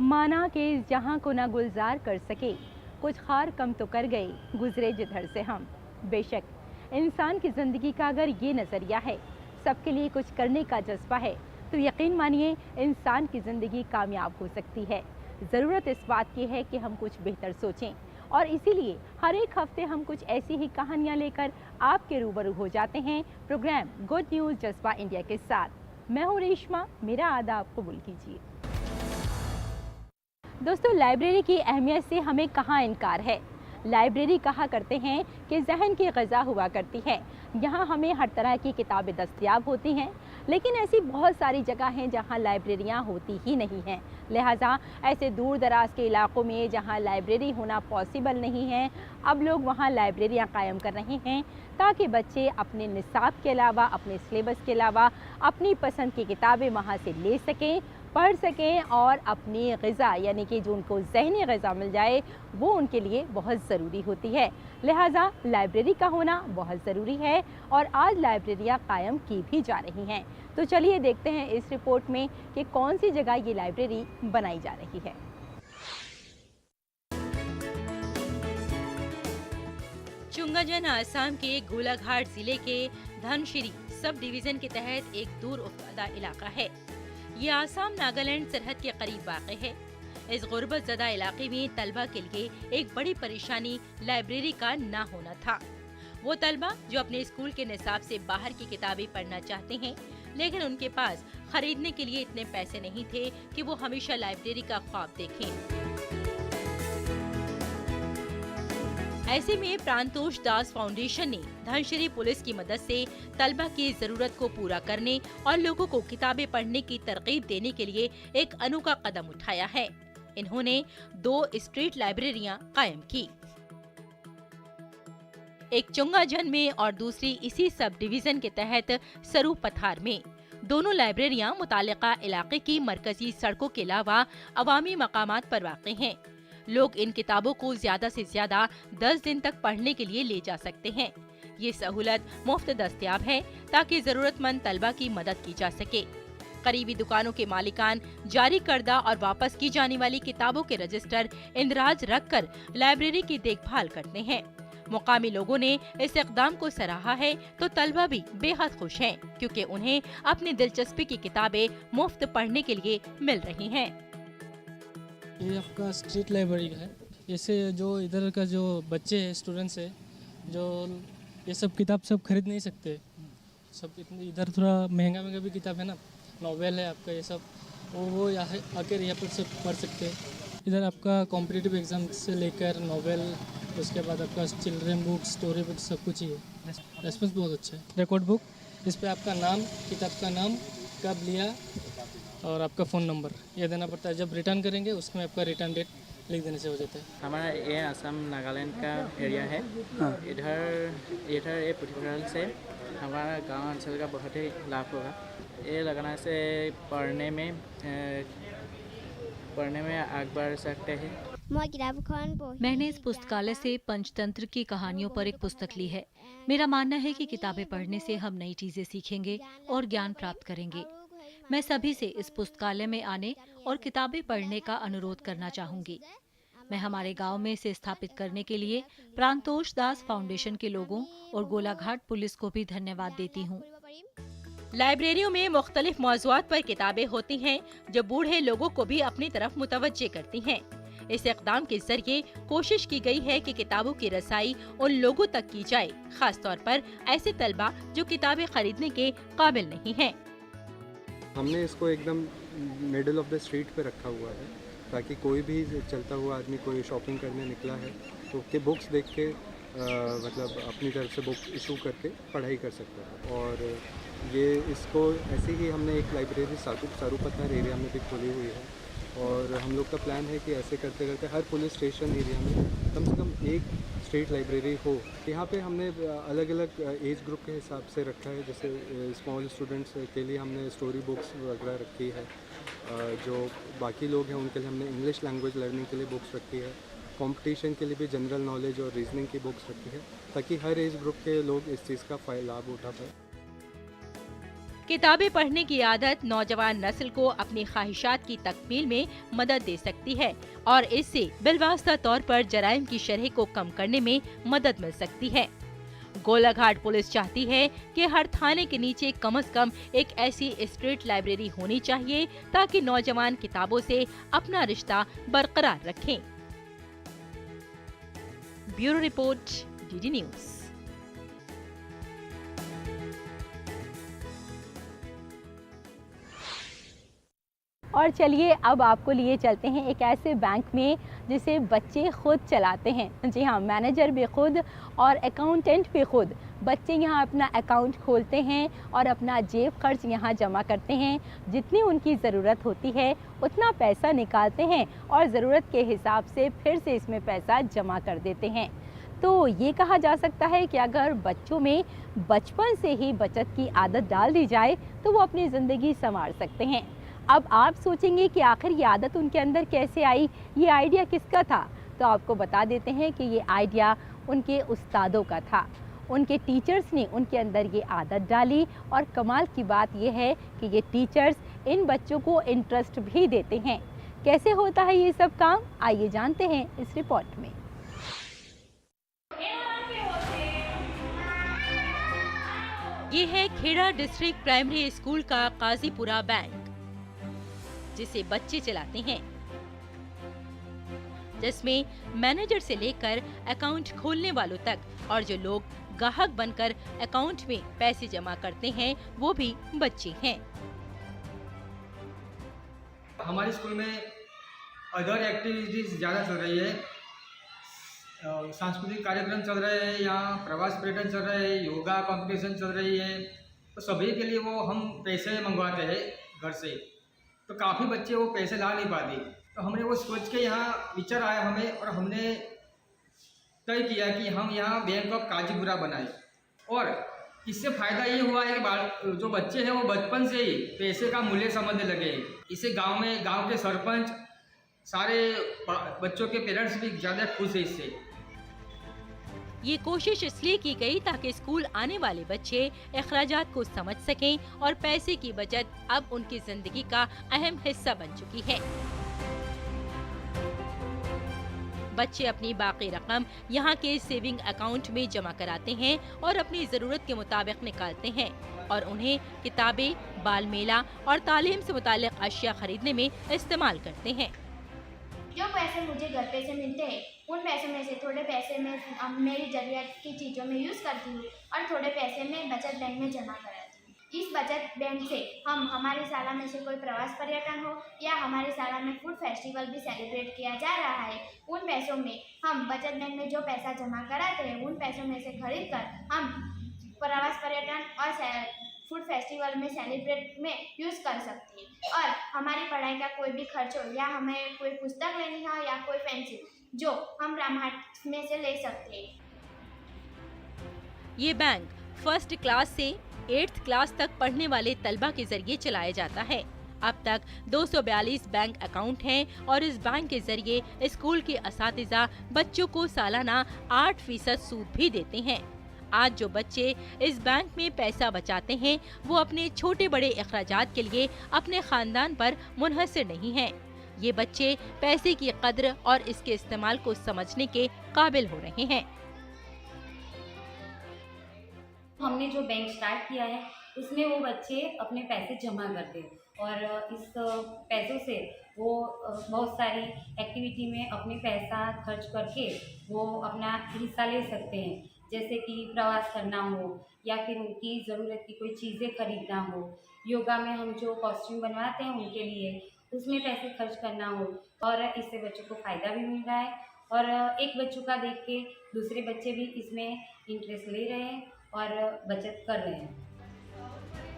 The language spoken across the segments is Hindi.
माना कि जहाँ को ना गुलजार कर सके, कुछ खार कम तो कर गए गुजरे जिधर से हम। बेशक इंसान की ज़िंदगी का अगर ये नज़रिया है, सबके लिए कुछ करने का जज्बा है, तो यकीन मानिए इंसान की ज़िंदगी कामयाब हो सकती है। ज़रूरत इस बात की है कि हम कुछ बेहतर सोचें, और इसीलिए हर एक हफ्ते हम कुछ ऐसी ही कहानियाँ लेकर आपके रूबरू हो जाते हैं प्रोग्राम गुड न्यूज़ जज्बा इंडिया के साथ। मैं हूँ रेशमा, मेरा आदाब कबूल कीजिए। दोस्तों, लाइब्रेरी की अहमियत से हमें कहाँ इनकार है। लाइब्रेरी कहा करते हैं कि जहन की ग़िज़ा हुआ करती है। यहाँ हमें हर तरह की किताबें दस्तयाब होती हैं, लेकिन ऐसी बहुत सारी जगह हैं जहाँ लाइब्रेरियाँ होती ही नहीं हैं। लिहाजा ऐसे दूर दराज के इलाकों में जहाँ लाइब्रेरी होना पॉसिबल नहीं है, अब लोग वहाँ लाइब्रेरियाँ कायम कर रहे हैं ताकि बच्चे अपने निसाब के अलावा, अपने सिलेबस के अलावा अपनी पसंद की किताबें वहाँ से ले सकें, पढ़ सकें और अपनी ग़िज़ा यानी कि जो उनको ज़हनी ग़िज़ा मिल जाए, वो उनके लिए बहुत ज़रूरी होती है। लिहाजा लाइब्रेरी का होना बहुत ज़रूरी है और आज लाइब्रेरियाँ कायम की भी जा रही हैं। तो चलिए देखते हैं इस रिपोर्ट में कि कौन सी जगह ये लाइब्रेरी बनाई जा रही है। चुंगाजन आसाम के गोलाघाट जिले के धनसिरी सब डिवीज़न के तहत एक दूर उफ्तादा इलाका है। ये आसाम नागालैंड सरहद के करीब वाक़ है। इस गुर्बत ज़दा इलाके में तलबा के लिए एक बड़ी परेशानी लाइब्रेरी का ना होना था। वो तलबा जो अपने स्कूल के निसाब से बाहर की किताबें पढ़ना चाहते हैं, लेकिन उनके पास खरीदने के लिए इतने पैसे नहीं थे कि वो हमेशा लाइब्रेरी का ख्वाब देखें। ऐसे में प्रांतोष दास फाउंडेशन ने धनसिरी पुलिस की मदद से तलबा की जरूरत को पूरा करने और लोगों को किताबें पढ़ने की तरकीब देने के लिए एक अनोखा कदम उठाया है। इन्होंने 2 स्ट्रीट लाइब्रेरियां कायम की, एक चुंगाजन में और दूसरी इसी सब डिवीजन के तहत सरू पथार में। दोनों लाइब्रेरियां मुतालिका इलाके की मरकजी सड़कों के अलावा अवामी मकामात पर वाक़ हैं। लोग इन किताबों को ज्यादा से ज्यादा 10 दिन तक पढ़ने के लिए ले जा सकते हैं। ये सहूलत मुफ्त दस्तयाब है ताकि जरूरतमंद तलबा की मदद की जा सके। करीबी दुकानों के मालिकान जारी करदा और वापस की जाने वाली किताबों के रजिस्टर इंदराज रखकर लाइब्रेरी की देखभाल करते हैं। मुकामी लोगों ने इस इक़दाम को सराहा है तो तलबा भी बेहद खुश हैं, क्योंकि उन्हें अपनी दिलचस्पी की किताबें मुफ्त पढ़ने के लिए मिल रही हैं। ये आपका स्ट्रीट लाइब्रेरी का है। इससे जो इधर का जो बच्चे हैं, स्टूडेंट्स हैं, जो ये सब किताब सब खरीद नहीं सकते, सब इतनी इधर थोड़ा महंगा भी किताब है ना, नॉवेल है आपका, ये सब वो यहाँ आकर यहाँ पर सब पढ़ सकते हैं। इधर आपका कॉम्पिटिटिव एग्ज़ाम से लेकर नॉवेल, उसके बाद आपका चिल्ड्रन बुक, स्टोरी बुक, सब कुछ ही है। रेस्पॉन्स बहुत अच्छा है। रिकॉर्ड बुक, इस पर आपका नाम, किताब का नाम, कब लिया और आपका फ़ोन नंबर ये देना पड़ता है। जब रिटर्न करेंगे उसमें आपका रिटर्न डेट लिख देने से हो जाता है। हमारा ये असम नागालैंड का एरिया है। इधर ये पुथीभराल से हमारा गांव अंचल का बहुत ही लाभ होगा। ये लगाना से पढ़ने में आगे बढ़ सकते हैं। मैंने इस पुस्तकालय से पंचतंत्र की कहानियों पर एक पुस्तक ली है। मेरा मानना है कि किताबें पढ़ने से हम नई चीजें सीखेंगे और ज्ञान प्राप्त करेंगे। मैं सभी से इस पुस्तकालय में आने और किताबें पढ़ने का अनुरोध करना चाहूंगी। मैं हमारे गांव में इसे स्थापित करने के लिए प्रांतोष दास फाउंडेशन के लोगों और गोलाघाट पुलिस को भी धन्यवाद देती हूँ। लाइब्रेरियों में मुख्तलिफ मौज़ूआत पर किताबें होती हैं जो बूढ़े लोगों को भी अपनी तरफ मुतवज्जे करती हैं। इस इक़दाम के जरिए कोशिश की गई है कि किताबों की रसाई उन लोगों तक की जाए, खास तौर पर ऐसे तलबा जो किताबें खरीदने के काबिल नहीं हैं। हमने इसको एकदम मिडिल ऑफ द स्ट्रीट पे रखा हुआ है ताकि कोई भी चलता हुआ आदमी कोई शॉपिंग करने निकला है तो के बुक्स देख के मतलब अपनी तरफ से बुक इशू करके पढ़ाई कर सकता है। और ये इसको ऐसे ही हमने एक लाइब्रेरी सारू पथार एरिया में भी खोली हुई है और हम लोग का प्लान है कि ऐसे करते करते हर पुलिस स्टेशन एरिया में कम से कम एक स्ट्रीट लाइब्रेरी हो। यहाँ पे हमने अलग अलग एज ग्रुप के हिसाब से रखा है। जैसे स्मॉल स्टूडेंट्स के लिए हमने स्टोरी बुक्स वगैरह रखी है, जो बाकी लोग हैं उनके लिए हमने इंग्लिश लैंग्वेज लर्निंग के लिए बुक्स रखी है, कंपटीशन के लिए भी जनरल नॉलेज और रीजनिंग की बुक्स रखी है ताकि हर एज ग्रुप के लोग इस चीज़ का लाभ उठा पाए। किताबें पढ़ने की आदत नौजवान नस्ल को अपनी ख्वाहिशात की तकमील में मदद दे सकती है और इससे बिलवास्ता तौर पर जराइम की शरह को कम करने में मदद मिल सकती है। गोलाघाट पुलिस चाहती है कि हर थाने के नीचे कम से कम एक ऐसी स्ट्रीट लाइब्रेरी होनी चाहिए ताकि नौजवान किताबों से अपना रिश्ता बरकरार रखें। Bureau report, DD news. और चलिए अब आपको लिए चलते हैं एक ऐसे बैंक में जिसे बच्चे खुद चलाते हैं। जी हाँ, मैनेजर भी खुद और अकाउंटेंट भी खुद। बच्चे यहाँ अपना अकाउंट खोलते हैं और अपना जेब खर्च यहाँ जमा करते हैं। जितनी उनकी ज़रूरत होती है उतना पैसा निकालते हैं और ज़रूरत के हिसाब से फिर से इसमें पैसा जमा कर देते हैं। तो ये कहा जा सकता है कि अगर बच्चों में बचपन से ही बचत की आदत डाल दी जाए तो वो अपनी ज़िंदगी संवार सकते हैं। अब आप सोचेंगे कि आखिर ये आदत उनके अंदर कैसे आई, ये आइडिया किसका था? तो आपको बता देते हैं कि ये आइडिया उनके उस्तादों का था। उनके टीचर्स ने उनके अंदर ये आदत डाली और कमाल की बात ये है कि ये टीचर्स इन बच्चों को इंटरेस्ट भी देते हैं। कैसे होता है ये सब काम, आइए जानते हैं इस रिपोर्ट में। ये है खेड़ा डिस्ट्रिक्ट प्राइमरी स्कूल का काजीपुरा बैंक, जिसे बच्चे चलाते हैं, जिसमें मैनेजर से लेकर अकाउंट खोलने वालों तक और जो लोग ग्राहक बनकर अकाउंट में पैसे जमा करते हैं वो भी बच्चे हैं। हमारे स्कूल में अदर एक्टिविटीज़ ज़्यादा चल रही है। सांस्कृतिक कार्यक्रम चल रहे हैं, यहाँ प्रवास पर्यटन चल रहे हैं, योगा कंपटीशन चल रही है। तो सभी के लिए वो हम पैसे मंगवाते हैं घर से। तो काफ़ी बच्चे वो पैसे ला नहीं पाते। तो हमने वो सोच के यहाँ विचार आया हमें और हमने तय किया कि हम यहाँ बैंक ऑफ काजीपुरा बनाए। और इससे फ़ायदा ये हुआ है कि जो बच्चे हैं वो बचपन से ही पैसे का मूल्य समझने लगे। इससे गांव के सरपंच, सारे बच्चों के पेरेंट्स भी ज़्यादा खुश है इससे। ये कोशिश इसलिए की गई ताकि स्कूल आने वाले बच्चे अखराजात को समझ सकें और पैसे की बचत अब उनकी जिंदगी का अहम हिस्सा बन चुकी है। बच्चे अपनी बाकी रकम यहाँ के सेविंग अकाउंट में जमा कराते हैं और अपनी जरूरत के मुताबिक निकालते हैं और उन्हें किताबें, बाल मेला और तालीम से मुताल्लिक अशिया खरीदने में इस्तेमाल करते हैं। जो पैसे मुझे घर पे से मिलते हैं उन पैसों में से थोड़े पैसे मैं मेरी ज़रूरत की चीज़ों में यूज़ करती हूँ और थोड़े पैसे मैं बचत बैंक में जमा कराती हूँ। इस बचत बैंक से हम हमारे साल में से कोई प्रवास पर्यटन हो या हमारे साल में फूड फेस्टिवल भी सेलिब्रेट किया जा रहा है, उन पैसों में हम बचत बैंक में जो पैसा जमा कराते हैं उन पैसों में से खरीद कर हम प्रवास पर्यटन और फूड फेस्टिवल में सेलिब्रेट में यूज़ कर सकते हैं। और हमारी पढ़ाई का कोई भी खर्च हो या हमें कोई पुस्तक लेनी हो या कोई पेंसिल जो हम रामहाट में से ले सकते हैं। ये बैंक फर्स्ट क्लास से 8th क्लास तक पढ़ने वाले तलबा के जरिए चलाया जाता है। अब तक 242 बैंक अकाउंट हैं और इस बैंक के जरिए स्कूल के असातिज़ा बच्चों को सालाना 8% सूद भी देते हैं। आज जो बच्चे इस बैंक में पैसा बचाते हैं वो अपने छोटे बड़े अखराजात के लिए अपने खानदान पर मुनहसर नहीं हैं। ये बच्चे पैसे की कद्र और इसके इस्तेमाल को समझने के काबिल हो रहे हैं। हमने जो बैंक स्टार्ट किया है उसमें वो बच्चे अपने पैसे जमा करते हैं और इस पैसों से वो बहुत सारी एक्टिविटी में अपने पैसा खर्च करके वो अपना हिस्सा ले सकते हैं, जैसे कि प्रवास करना हो या फिर उनकी ज़रूरत की कोई चीज़ें खरीदना हो, योगा में हम जो कॉस्ट्यूम बनवाते हैं उनके लिए उसमें पैसे खर्च करना हो। और इससे बच्चों को फ़ायदा भी मिल रहा है और एक बच्चों का देख के दूसरे बच्चे भी इसमें इंटरेस्ट ले रहे हैं और बचत कर रहे हैं।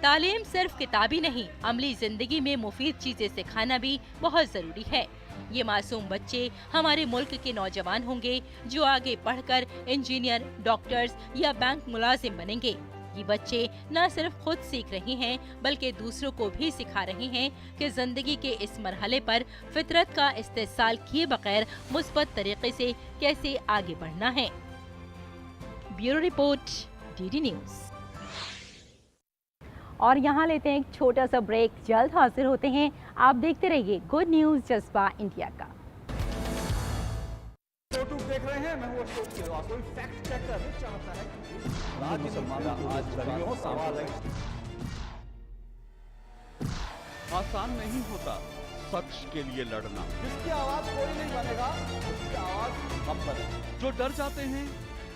तालीम सिर्फ किताबी नहीं, अमली जिंदगी में मुफीद चीजें सिखाना भी बहुत जरूरी है। ये मासूम बच्चे हमारे मुल्क के नौजवान होंगे जो आगे पढ़कर इंजीनियर, डॉक्टर्स या बैंक मुलाजिम बनेंगे। ये बच्चे न सिर्फ खुद सीख रहे हैं बल्कि दूसरों को भी सिखा रहे हैं कि जिंदगी के इस मरहले पर फितरत का इस्तेसाल किए बगैर मुस्बत तरीके से कैसे आगे बढ़ना है। Bureau report, DD news. और यहाँ लेते हैं एक छोटा सा ब्रेक, जल्द हाजिर होते हैं। आप देखते रहिए गुड न्यूज़ जज्बा इंडिया का। देख रहे हैं, मैं हूं अशोक श्रीवास्तव। कोई फैक्ट चेकर चाहता है सवाल है। आसान नहीं होता सच के लिए लड़ना। जिसकी आवाज कोई नहीं बनेगा, उसकी आवाज हम बने। जो डर जाते हैं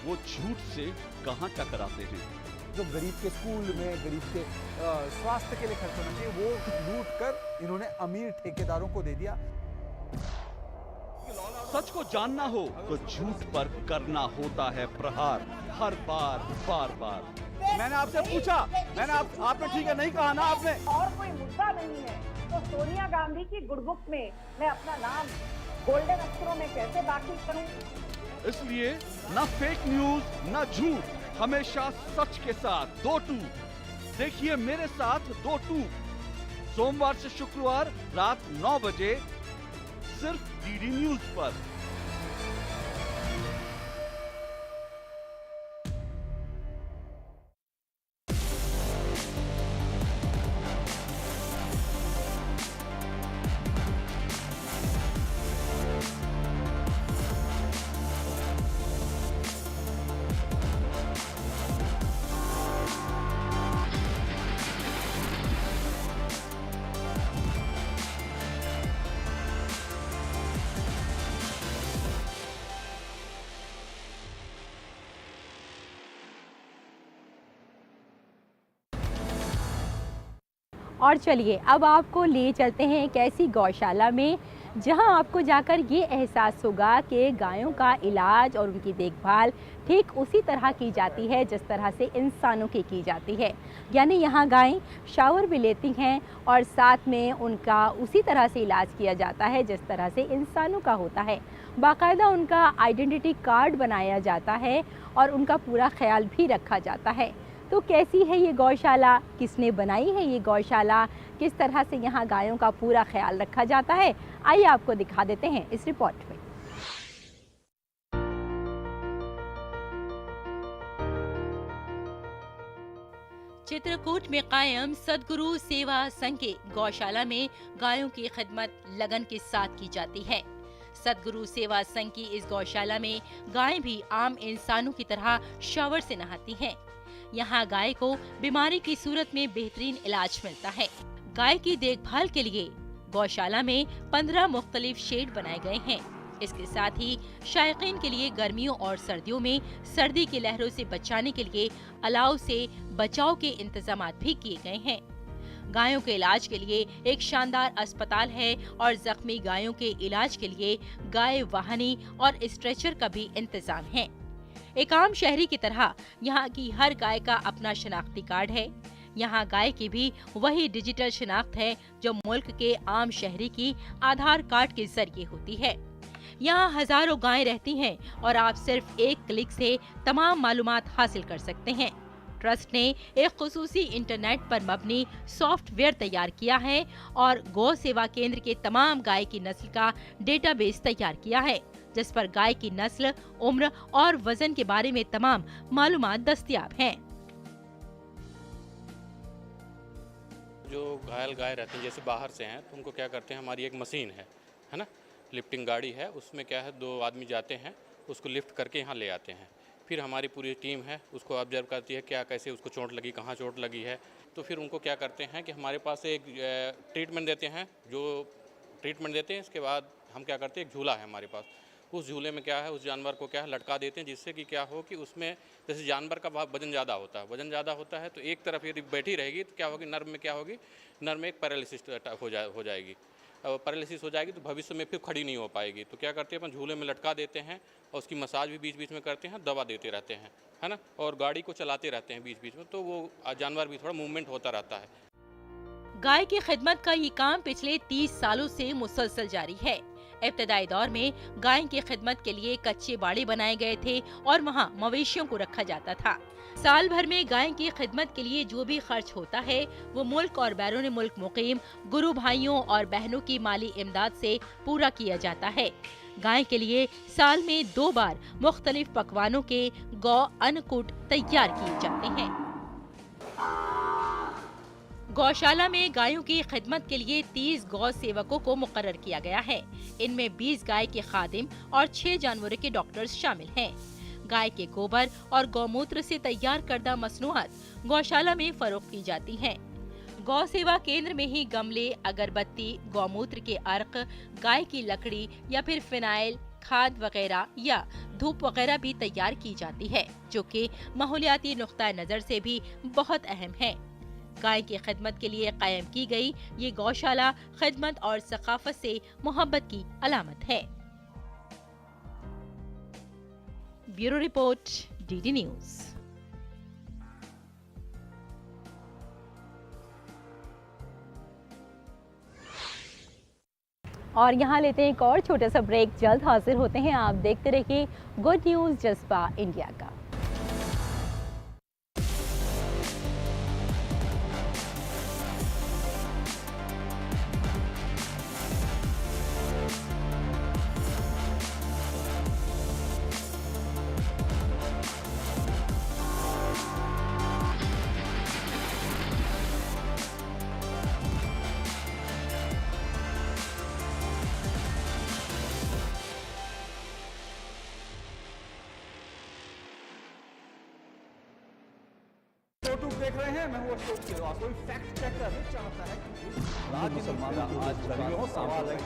वो झूठ से कहां टकराते हैं। जो गरीब के स्कूल में, गरीब के स्वास्थ्य के लिए खर्च होना चाहिए, वो लूट कर इन्होंने अमीर ठेकेदारों को दे दिया। सच को जानना हो तो झूठ पर करना होता है प्रहार, हर बार बार बार। मैंने आपसे पूछा, आपने ठीक है नहीं कहा ना आपने। और कोई मुद्दा नहीं है तो सोनिया गांधी की गुडबुक में मैं अपना नाम गोल्डन अक्षरों में कैसे दाखिल करूं? इसलिए न फेक न्यूज न झूठ, हमेशा सच के साथ 2-2। देखिए मेरे साथ 2-2 सोमवार से शुक्रवार रात 9 बजे सिर्फ डीडी न्यूज पर। और चलिए अब आपको ले चलते हैं एक ऐसी गौशाला में जहां आपको जाकर ये एहसास होगा कि गायों का इलाज और उनकी देखभाल ठीक उसी तरह की जाती है जिस तरह से इंसानों की जाती है। यानी यहाँ गायें शावर भी लेती हैं और साथ में उनका उसी तरह से इलाज किया जाता है जिस तरह से इंसानों का होता है। बाकायदा उनका आइडेंटिटी कार्ड बनाया जाता है और उनका पूरा ख्याल भी रखा जाता है। तो कैसी है ये गौशाला, किसने बनाई है ये गौशाला, किस तरह से यहाँ गायों का पूरा ख्याल रखा जाता है, आइए आपको दिखा देते हैं इस रिपोर्ट में। चित्रकूट में कायम सदगुरु सेवा संघ के गौशाला में गायों की खिदमत लगन के साथ की जाती है। सदगुरु सेवा संघ की इस गौशाला में गायें भी आम इंसानों की तरह शावर से नहाती हैं। यहाँ गाय को बीमारी की सूरत में बेहतरीन इलाज मिलता है। गाय की देखभाल के लिए गौशाला में 15 मुख्तलिफ शेड बनाए गए हैं। इसके साथ ही शायकीन के लिए गर्मियों और सर्दियों में सर्दी की लहरों से बचाने के लिए अलाव से बचाव के इंतजाम भी किए गए हैं। गायों के इलाज के लिए एक शानदार अस्पताल है और जख्मी गायों के इलाज के लिए गाय वाहनी और स्ट्रेचर का भी इंतजाम है। एक आम शहरी की तरह यहाँ की हर गाय का अपना शनाख्ती कार्ड है। यहाँ गाय की भी वही डिजिटल शनाख्त है जो मुल्क के आम शहरी की आधार कार्ड के जरिए होती है। यहाँ हजारों गायें रहती हैं और आप सिर्फ एक क्लिक से तमाम मालूमात हासिल कर सकते हैं। ट्रस्ट ने एक खुसूसी इंटरनेट पर मबनी सॉफ्टवेयर तैयार किया है और गौ सेवा केंद्र के तमाम गाय की नस्ल का डेटाबेस तैयार किया है, जिस पर गाय की नस्ल, उम्र और वजन के बारे में तमाम मालूमात दस्तयाब हैं। जो घायल गाय रहती हैं जैसे बाहर से हैं तो उनको क्या करते हैं, हमारी एक मशीन है ना, लिफ्टिंग गाड़ी है, उसमें क्या है 2 आदमी जाते हैं, उसको लिफ्ट करके यहाँ ले आते हैं। फिर हमारी पूरी टीम है उसको ऑब्जर्व करती है क्या कैसे उसको चोट लगी, कहाँ चोट लगी है। तो फिर उनको क्या करते हैं कि हमारे पास एक ट्रीटमेंट देते हैं। जो ट्रीटमेंट देते हैं इसके बाद हम क्या करते हैं, एक झूला है हमारे पास, उस झूले में क्या है उस जानवर को क्या है लटका देते हैं, जिससे कि क्या हो कि उसमें जैसे जानवर का वजन ज़्यादा होता है तो एक तरफ यदि बैठी रहेगी तो क्या होगी, नर्व में क्या होगी, नर्व में एक पैरालिसिस हो जाएगी। पैरालिसिस हो जाएगी तो भविष्य में फिर खड़ी नहीं हो पाएगी। तो क्या करते हैं अपन झूले में लटका देते हैं और उसकी मसाज भी बीच बीच में करते हैं, दवा देते रहते हैं, है ना, और गाड़ी को चलाते रहते हैं बीच बीच में, तो वो जानवर भी थोड़ा मूवमेंट होता रहता है। गाय की खिदमत का ये काम पिछले 30 सालों से मुसलसल जारी है। इब्तदाई दौर में गाय की खिदमत के लिए कच्चे बाड़े बनाए गए थे और वहाँ मवेशियों को रखा जाता था। साल भर में गाय की खिदमत के लिए जो भी खर्च होता है वो मुल्क और बैरून मुल्क मुकीम गुरु भाइयों और बहनों की माली इमदाद से पूरा किया जाता है। गाय के लिए साल में 2 बार मुख्तलिफ पकवानों के गौ अन्नकूट तैयार किए जाते हैं। गौशाला में गायों की खिदमत के लिए 30 गौ सेवकों को मुकर्रर किया गया है। इनमें 20 गाय के खादिम और 6 जानवरों के डॉक्टर्स शामिल हैं। गाय के गोबर और गौमूत्र से तैयार करदा मसनूआत गौशाला में फरोख्त की जाती हैं। गौ सेवा केंद्र में ही गमले, अगरबत्ती, गौमूत्र के अर्क, गाय की लकड़ी या फिर फिनाइल, खाद वगैरह या धूप वगैरह भी तैयार की जाती है, जो कि माहौलियाती नुक्ता नजर से भी बहुत अहम है। गाय की खिदमत के लिए कायम की गई ये गौशाला खिदमत और सकाफत से मोहब्बत की अलामत है। Bureau report, DD news. और यहाँ लेते हैं एक और छोटा सा ब्रेक, जल्द हाजिर होते हैं। आप देखते रहिए गुड न्यूज जज्बा इंडिया का। देख रहे हैं, मैं हूं अशोक सिलवा। कोई फैक्ट चेकर चाहता है कि राज्य मुसलमानों आज लड़ाइयों सवाल है।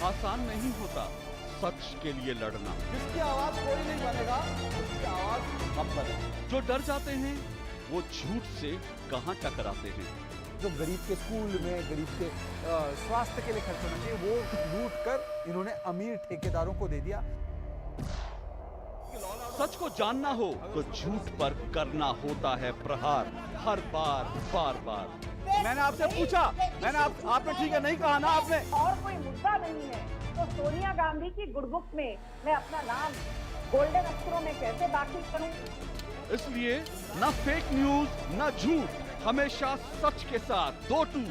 आसान नहीं होता सच के लिए लड़ना। जिसकी आवाज कोई नहीं बनेगा, उसकी आवाज हम बने। जो डर जाते हैं वो झूठ से कहां टकराते हैं। जो गरीब के स्कूल में, गरीब के स्वास्थ्य के लिए खर्च होना चाहिए, वो लूट कर इन्होंने अमीर ठेकेदारों को दे दिया। सच को जानना हो तो झूठ पर करना होता है प्रहार, हर बार बार बार। मैंने आपसे पूछा, आपने ठीक है नहीं कहा ना आपने। और कोई मुद्दा नहीं है तो सोनिया गांधी की गुडबुक में मैं अपना नाम गोल्डन अक्षरों में कैसे दाखिल करूं? इसलिए न फेक न्यूज न झूठ, हमेशा सच के साथ 2-2।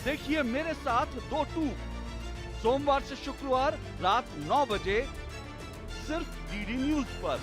देखिए मेरे साथ 2-2, सोमवार से शुक्रवार रात 9 बजे सिर्फ डीडी न्यूज पर।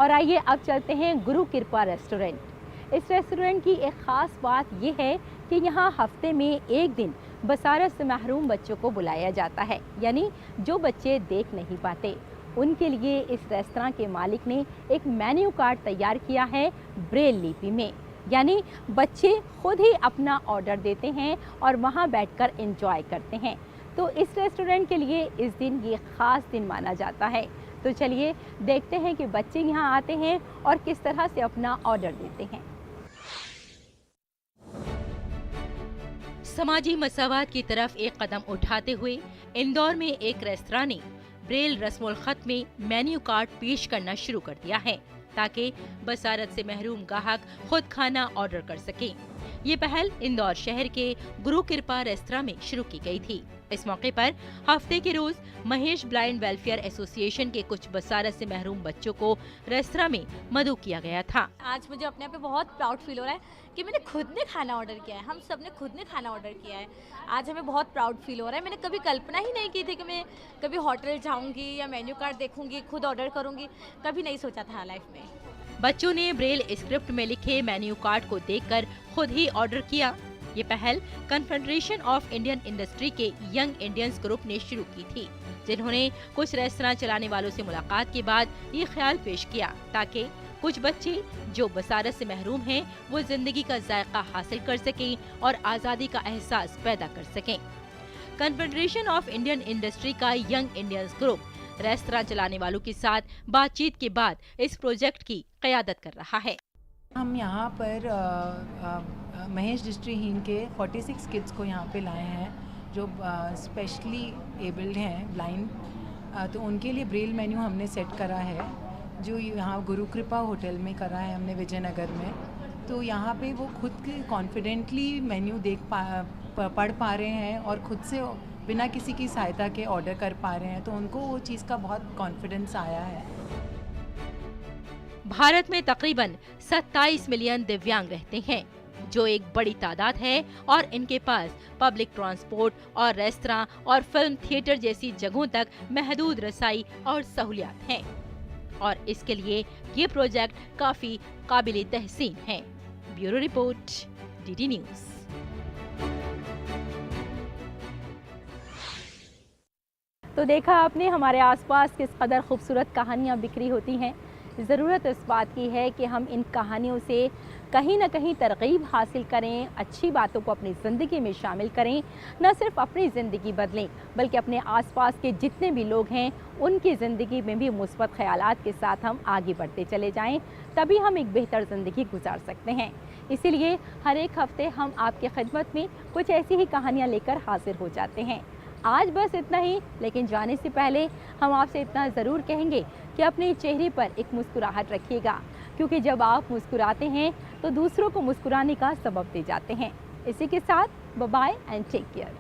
और आइए अब चलते हैं गुरु कृपा रेस्टोरेंट। इस रेस्टोरेंट की एक ख़ास बात यह है कि यहाँ हफ्ते में एक दिन बसारत से महरूम बच्चों को बुलाया जाता है, यानी जो बच्चे देख नहीं पाते उनके लिए इस रेस्तरां के मालिक ने एक मेन्यू कार्ड तैयार किया है ब्रेल लिपि में, यानी बच्चे खुद ही अपना ऑर्डर देते हैं और वहाँ बैठकर एंजॉय करते हैं। तो इस रेस्टोरेंट के लिए इस दिन ये ख़ास दिन माना जाता है। तो चलिए देखते हैं कि बच्चे यहाँ आते हैं और किस तरह से अपना ऑर्डर देते हैं। समाजी मसावात की तरफ एक कदम उठाते हुए इंदौर में एक रेस्तरां ने ब्रेल रस्मुल खत में मेन्यू कार्ड पेश करना शुरू कर दिया है, ताकि बसारत से महरूम ग्राहक खुद खाना ऑर्डर कर सके। ये पहल इंदौर शहर के गुरु कृपा रेस्तरां में शुरू की गई थी। इस मौके पर हफ्ते के रोज महेश ब्लाइंड वेलफेयर एसोसिएशन के कुछ बसारत से महरूम बच्चों को रेस्तरां में मदऊ किया गया था। आज मुझे अपने आप पे बहुत प्राउड फील हो रहा है कि मैंने खुद ने खाना ऑर्डर किया है, हम सब ने खुद ने खाना ऑर्डर किया है। आज हमें बहुत प्राउड फील हो रहा है। मैंने कभी कल्पना ही नहीं की थी कि मैं कभी होटल जाऊँगी या मेन्यू कार्ड देखूंगी, खुद ऑर्डर करूँगी, कभी नहीं सोचा था लाइफ में। बच्चों ने ब्रेल स्क्रिप्ट में लिखे मेन्यू कार्ड को देखकर खुद ही ऑर्डर किया। ये पहल कन्फेडरेशन ऑफ इंडियन इंडस्ट्री के यंग इंडियंस ग्रुप ने शुरू की थी, जिन्होंने कुछ रेस्तरां चलाने वालों से मुलाकात के बाद ये ख्याल पेश किया ताकि कुछ बच्चे जो बसारत से महरूम हैं वो जिंदगी का जायका हासिल कर सकें और आज़ादी का एहसास पैदा कर सकें। कन्फेडरेशन ऑफ इंडियन इंडस्ट्री का यंग इंडियंस ग्रुप रेस्तरां चलाने वालों के साथ बातचीत के बाद इस प्रोजेक्ट की क़यादत कर रहा है। हम यहाँ पर महेश डिस्ट्रीहीन के 46 किड्स को यहाँ पे लाए हैं जो स्पेशली एबल्ड हैं, ब्लाइंड, तो उनके लिए ब्रेल मेन्यू हमने सेट करा है, जो यहाँ गुरु कृपा होटल में करा है हमने विजयनगर में। तो यहाँ पे वो खुद के कॉन्फिडेंटली मेन्यू पढ़ पा रहे हैं और खुद से बिना किसी की सहायता के ऑर्डर कर पा रहे हैं, तो उनको वो चीज़ का बहुत कॉन्फिडेंस आया है। भारत में तकरीबन 27 मिलियन दिव्यांग रहते हैं, जो एक बड़ी तादाद है, और इनके पास पब्लिक ट्रांसपोर्ट और रेस्तरां और फिल्म थिएटर जैसी जगहों तक महदूद रसाई और सहूलियात हैं, और इसके लिए ये प्रोजेक्ट काफी काबिल तहसीन है। Bureau report, DD news. तो देखा आपने हमारे आसपास किस कदर खूबसूरत कहानियाँ बिखरी होती हैं। ज़रूरत इस बात की है कि हम इन कहानियों से कहीं ना कहीं तरग़ीब हासिल करें, अच्छी बातों को अपनी ज़िंदगी में शामिल करें, न सिर्फ अपनी ज़िंदगी बदलें बल्कि अपने आसपास के जितने भी लोग हैं उनकी ज़िंदगी में भी मुस्बत ख़यालात के साथ हम आगे बढ़ते चले जाएं, तभी हम एक बेहतर ज़िंदगी गुजार सकते हैं। इसीलिए हर एक हफ़्ते हम आपके खिदमत में कुछ ऐसी ही कहानियाँ लेकर हाजिर हो जाते हैं। आज बस इतना ही, लेकिन जाने से पहले हम आपसे इतना ज़रूर कहेंगे कि अपने चेहरे पर एक मुस्कुराहट रखिएगा, क्योंकि जब आप मुस्कुराते हैं तो दूसरों को मुस्कुराने का सबब दे जाते हैं। इसी के साथ bye bye and take care.